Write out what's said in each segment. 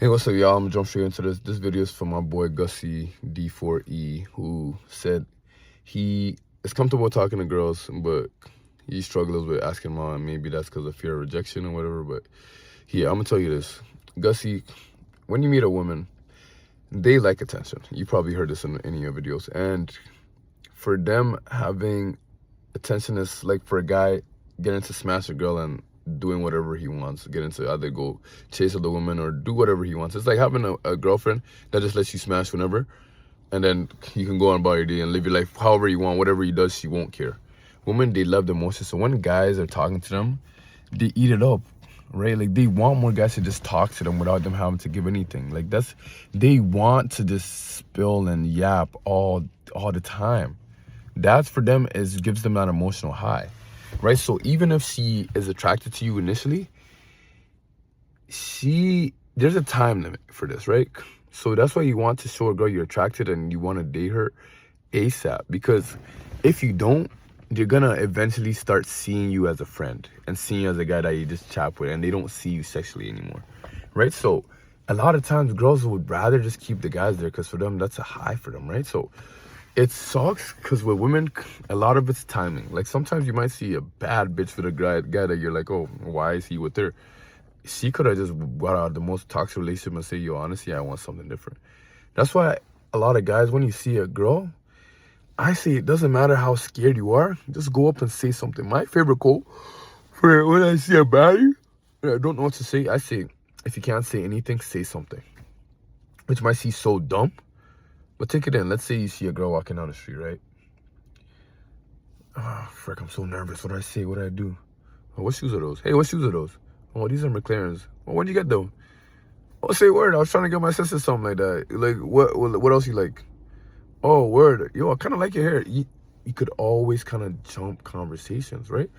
Hey, what's up, y'all? I'm gonna jump straight into this. This video is from my boy Gussie D4E, who said he is comfortable talking to girls, but he struggles with asking them out. Maybe that's because of fear of rejection or whatever. But yeah, I'm gonna tell you this, Gussie. When you meet a woman, they like attention. You probably heard this in any of your videos, and for them, having attention is like for a guy getting to smash a girl and doing whatever he wants, getting to either go chase other women or do whatever he wants. It's like having a girlfriend that just lets you smash whenever, and then you can go on about your day and live your life however you want. Whatever he does, she won't care. Women, they love the emotion. So when guys are talking to them, they eat it up, right? Like, they want more guys to just talk to them without them having to give anything. Like, they want to just spill and yap all the time. That's for them, gives them that emotional high, right? So even if she is attracted to you initially, there's a time limit for this, right? So that's why you want to show a girl you're attracted and you want to date her ASAP, because if you don't, they're gonna eventually start seeing you as a friend and seeing you as a guy that you just chat with, and they don't see you sexually anymore, right? So a lot of times girls would rather just keep the guys there because for them that's a high for them, right? So it sucks because with women, a lot of it's timing. Like, sometimes you might see a bad bitch with a guy that you're like, oh, why is he with her? She could have just got out of the most toxic relationship and say, yo, honestly, I want something different. That's why a lot of guys, when you see a girl, I say it doesn't matter how scared you are, just go up and say something. My favorite quote for when I see a baddie and I don't know what to say, I say, if you can't say anything, say something. Which might seem so dumb, but take it in. Let's say you see a girl walking down the street, right? Ah, frick, I'm so nervous. What do I say? What do I do? Oh, what shoes are those? Hey, what shoes are those? Oh, these are McLarens. Oh, where'd you get them? Oh, say word. I was trying to get my sister something like that. Like, what else you like? Oh, word. Yo, I kind of like your hair. You could always kind of jump conversations, right?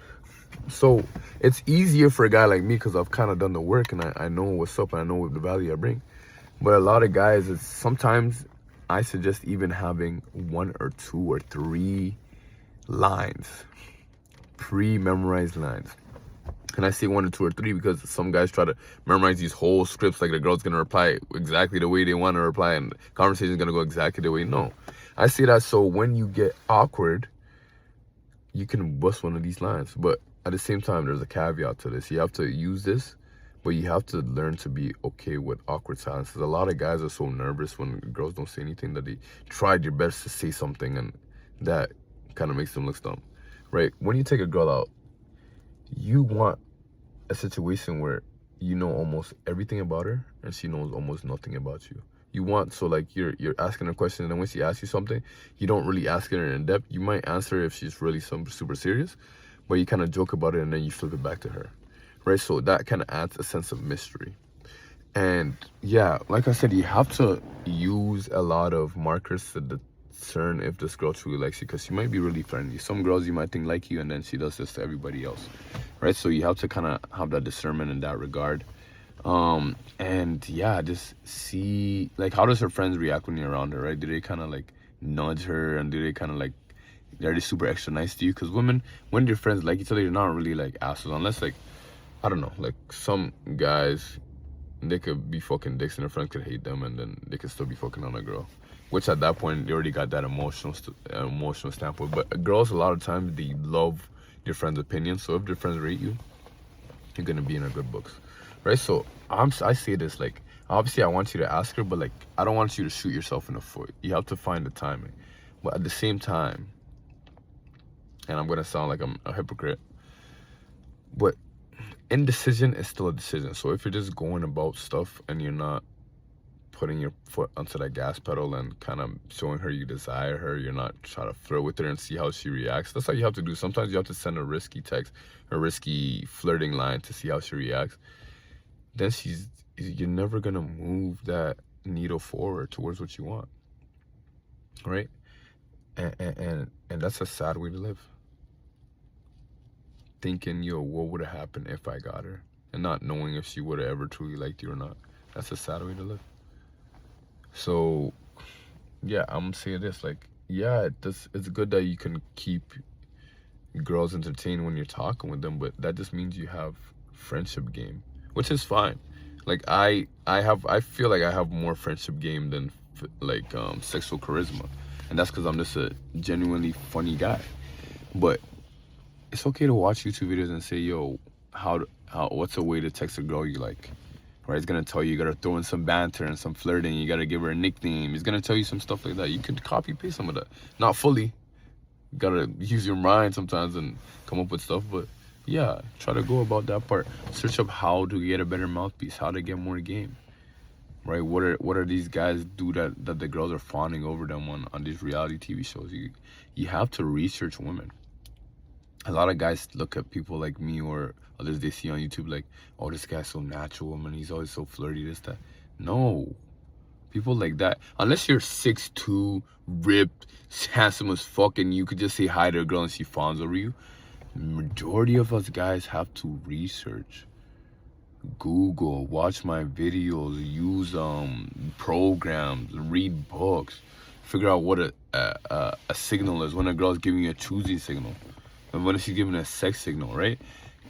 So it's easier for a guy like me because I've kind of done the work and I know what's up and I know what the value I bring. But a lot of guys, sometimes I suggest even having 1 or 2 or 3 lines, pre-memorized lines. And I say 1 or 2 or 3 because some guys try to memorize these whole scripts, like the girl's gonna reply exactly the way they want to reply and the conversation's gonna go exactly the way. No, I say that so when you get awkward, you can bust one of these lines. But at the same time, there's a caveat to this. You have to use this, but you have to learn to be okay with awkward silence. Because a lot of guys are so nervous when girls don't say anything that they tried their best to say something, and that kind of makes them look dumb, right? When you take a girl out, you want a situation where you know almost everything about her and she knows almost nothing about you. You want, so like you're asking a question, and then when she asks you something, you don't really ask her in depth. You might answer if she's really super serious, but you kind of joke about it and then you flip it back to her, right? So that kind of adds a sense of mystery. And yeah, like I said, you have to use a lot of markers to discern if this girl truly likes you, because she might be really friendly. Some girls you might think like you and then she does this to everybody else, right? So you have to kind of have that discernment in that regard. And yeah, just see, like, how does her friends react when you're around her, right? Do they kind of like nudge her, and do they kind of like, are they super extra nice to you? Because women, when your friends like each other, you're not really like assholes, unless, like, I don't know, like some guys, they could be fucking dicks and their friends could hate them, and then they could still be fucking on a girl, which at that point they already got that emotional standpoint. But girls, a lot of times, they love their friends' opinions. So if their friends rate you, you're gonna be in a good books, right? So I say this, like, obviously I want you to ask her, but like, I don't want you to shoot yourself in the foot. You have to find the timing, but at the same time, and I'm gonna sound like I'm a hypocrite, but indecision is still a decision. So if you're just going about stuff and you're not putting your foot onto that gas pedal and kind of showing her you desire her, you're not trying to flirt with her and see how she reacts. That's how you have to do. Sometimes you have to send a risky text, a risky flirting line to see how she reacts. Then you're never gonna move that needle forward towards what you want, right? And that's a sad way to live. Thinking, yo, what would have happened if I got her, and not knowing if she would have ever truly liked you or not. That's a sad way to live. So yeah, I'm gonna say this, like, yeah, it's good that you can keep girls entertained when you're talking with them, but that just means you have friendship game, which is fine. Like I feel like I have more friendship game than like sexual charisma, and that's because I'm just a genuinely funny guy. But it's okay to watch YouTube videos and say, yo, what's a way to text a girl you like? Right? It's gonna tell you gotta throw in some banter and some flirting. You gotta give her a nickname. It's gonna tell you some stuff like that. You could copy paste some of that, not fully. You gotta use your mind sometimes and come up with stuff, but yeah, try to go about that part. Search up how to get a better mouthpiece, how to get more game. Right? What are these guys do that the girls are fawning over them on these reality TV shows? You have to research women. A lot of guys look at people like me or others they see on YouTube like, oh, this guy's so natural, woman. He's always so flirty, this, that. No. People like that, unless you're 6'2", ripped, handsome as fuck, and you could just say hi to a girl and she fawns over you. Majority of us guys have to research. Google, watch my videos, use programs, read books, figure out what a signal is when a girl's giving you a choosy signal. And when she's giving a sex signal, right?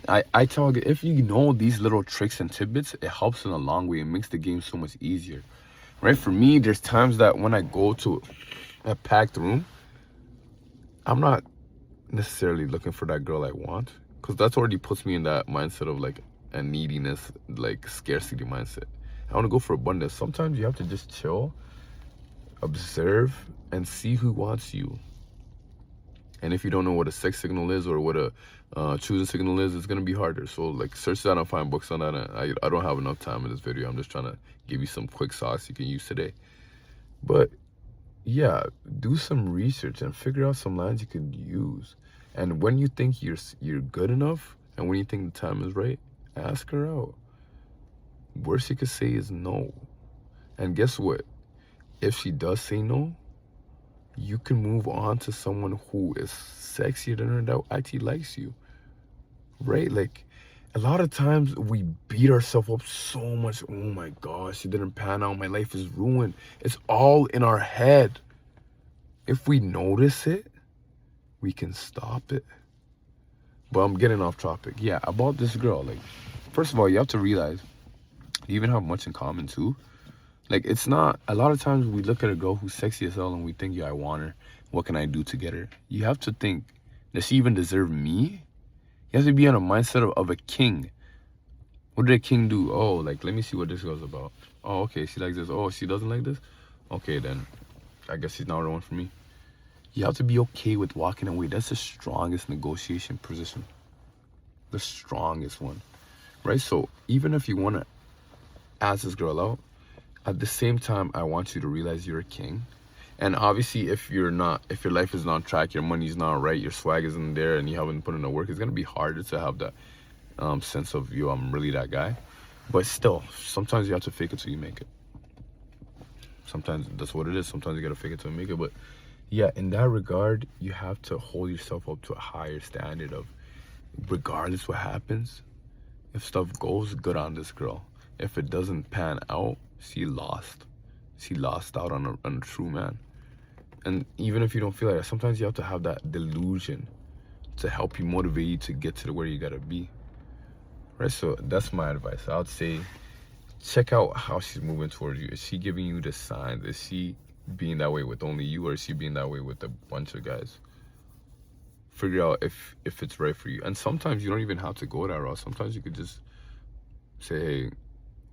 I tell you, if you know these little tricks and tidbits, it helps in a long way. It makes the game so much easier, right? For me, there's times that when I go to a packed room, I'm not necessarily looking for that girl I want, because that's already puts me in that mindset of like a neediness, like scarcity mindset. I want to go for abundance. Sometimes you have to just chill, observe, and see who wants you. And if you don't know what a sex signal is or what a choosing signal is, it's going to be harder. So like search that and find books on that. And I don't have enough time in this video. I'm just trying to give you some quick sauce you can use today. But yeah, do some research and figure out some lines you could use. And when you think you're good enough and when you think the time is right, ask her out. Worst you could say is no. And guess what? If she does say no, you can move on to someone who is sexier than her that actually likes you, right? Like, a lot of times we beat ourselves up so much. Oh my gosh, it didn't pan out. My life is ruined. It's all in our head. If we notice it, we can stop it. But I'm getting off topic. Yeah, about this girl. Like, first of all, you have to realize you even have much in common too. Like, it's not, a lot of times we look at a girl who's sexy as hell and we think, yeah, I want her. What can I do to get her? You have to think, does she even deserve me? You have to be on a mindset of a king. What did a king do? Oh, like, let me see what this girl's about. Oh, okay, she likes this. Oh, she doesn't like this? Okay, then I guess she's not the one for me. You have to be okay with walking away. That's the strongest negotiation position. The strongest one, right? So even if you want to ask this girl out, at the same time, I want you to realize you're a king. And obviously, if your life is not on track, your money's not right, your swag isn't there, and you haven't put in the work, it's going to be harder to have that sense of, yo, I'm really that guy. But still, sometimes you have to fake it till you make it. Sometimes that's what it is. Sometimes you got to fake it till you make it. But yeah, in that regard, you have to hold yourself up to a higher standard of, regardless what happens, if stuff goes good on this girl, if it doesn't pan out, she lost. She lost out on a true man. And even if you don't feel like that, sometimes you have to have that delusion to help you motivate you to get to where you gotta be. Right? So that's my advice. I would say check out how she's moving towards you. Is she giving you the signs? Is she being that way with only you, or is she being that way with a bunch of guys? Figure out if it's right for you. And sometimes you don't even have to go that route. Sometimes you could just say, hey,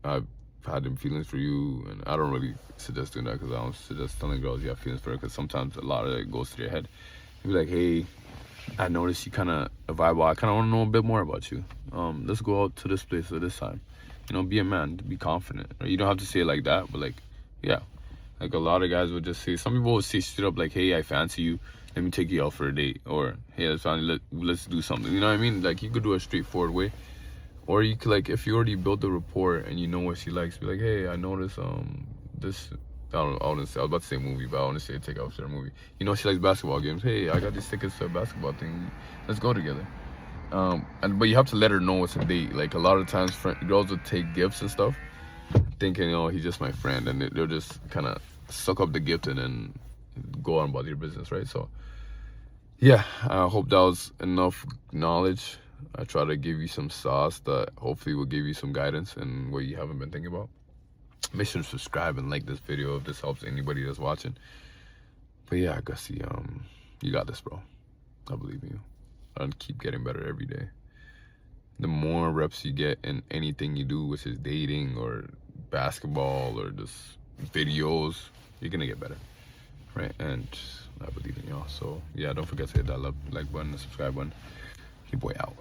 I've had them feelings for you, and I don't really suggest doing that because I don't suggest telling girls you have feelings for her, because sometimes a lot of it goes through your head. You be like, hey, I noticed you kind of vibe. I kind of want to know a bit more about you. Let's go out to this place at this time. You know, be a man, be confident. Right? You don't have to say it like that, but like, yeah. Like a lot of guys would just say, some people would say straight up like, hey, I fancy you. Let me take you out for a date. Or, hey, let's do something. You know what I mean? Like, you could do a straightforward way. Or you could, like, if you already built the rapport and you know what she likes, be like, hey, I noticed this, I was about to say movie, but I want to say take out to a movie. You know she likes basketball games. Hey, I got these tickets to a basketball thing. Let's go together. But you have to let her know it's a date. Like, a lot of times girls would take gifts and stuff, thinking, oh, he's just my friend, and they'll just kind of suck up the gift and then go on about your business, right? So, yeah, I hope that was enough knowledge I try to give you some sauce that hopefully will give you some guidance and what you haven't been thinking about. Make sure to subscribe and like this video if this helps anybody that's watching. But yeah, Gussie, you got this, bro. I believe in you. And keep getting better every day. The more reps you get in anything you do, which is dating or basketball or just videos, you're gonna get better, right? And I believe in y'all. So yeah, don't forget to hit that like button, the subscribe button. Your boy out.